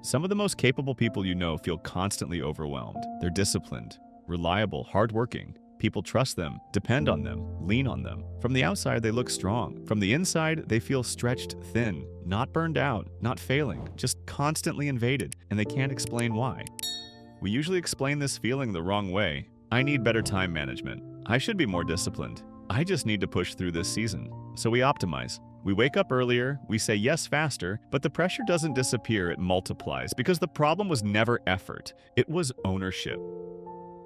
Some of the most capable people you know feel constantly overwhelmed. They're disciplined, reliable, hardworking. People trust them, depend on them, lean on them. From the outside, they look strong. From the inside, they feel stretched thin, not burned out, not failing, just constantly invaded, and they can't explain why. We usually explain this feeling the wrong way. I need better time management. I should be more disciplined. I just need to push through this season. So we optimize. We wake up earlier, we say yes faster, but the pressure doesn't disappear, it multiplies because the problem was never effort, it was ownership.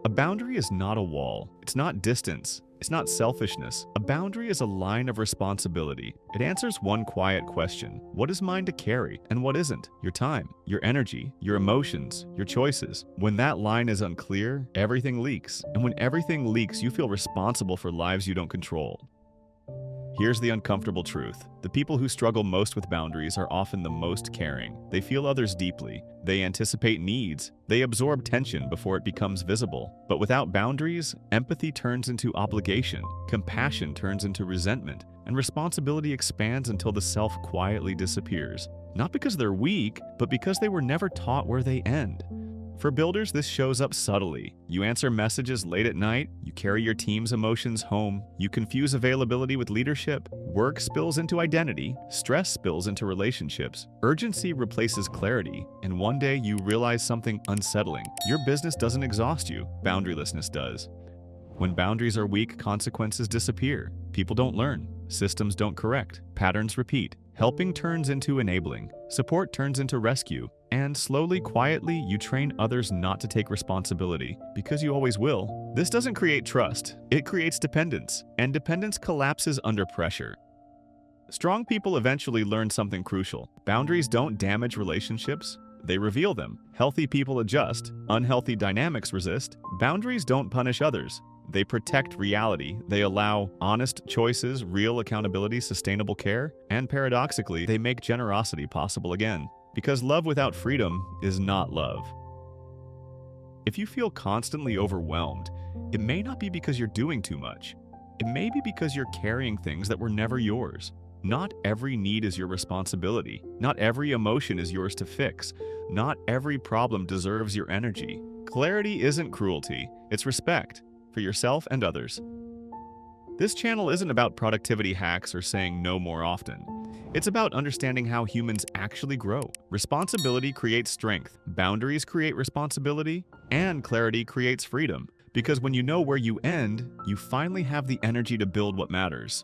A boundary is not a wall, it's not distance, it's not selfishness. A boundary is a line of responsibility. It answers one quiet question: what is mine to carry and what isn't? Your time, your energy, your emotions, your choices. When that line is unclear, everything leaks. And when everything leaks, you feel responsible for lives you don't control. Here's the uncomfortable truth. The people who struggle most with boundaries are often the most caring. They feel others deeply. They anticipate needs. They absorb tension before it becomes visible. But without boundaries, empathy turns into obligation, compassion turns into resentment, and responsibility expands until the self quietly disappears. Not because they're weak, but because they were never taught where they end. For builders, this shows up subtly. You answer messages late at night, you carry your team's emotions home, you confuse availability with leadership, work spills into identity, stress spills into relationships, urgency replaces clarity, and one day you realize something unsettling. Your business doesn't exhaust you, boundarylessness does. When boundaries are weak, consequences disappear. People don't learn, systems don't correct, patterns repeat. Helping turns into enabling, support turns into rescue, and slowly, quietly, you train others not to take responsibility, because you always will. This doesn't create trust, it creates dependence, and dependence collapses under pressure. Strong people eventually learn something crucial. Boundaries don't damage relationships, they reveal them. Healthy people adjust, unhealthy dynamics resist. Boundaries don't punish others. They protect reality, they allow honest choices, real accountability, sustainable care, and paradoxically, they make generosity possible again. Because love without freedom is not love. If you feel constantly overwhelmed, it may not be because you're doing too much. It may be because you're carrying things that were never yours. Not every need is your responsibility. Not every emotion is yours to fix. Not every problem deserves your energy. Clarity isn't cruelty, it's respect. For yourself and others. This channel isn't about productivity hacks or saying no more often. It's about understanding how humans actually grow. Responsibility creates strength, boundaries create responsibility, and clarity creates freedom. Because when you know where you end, you finally have the energy to build what matters.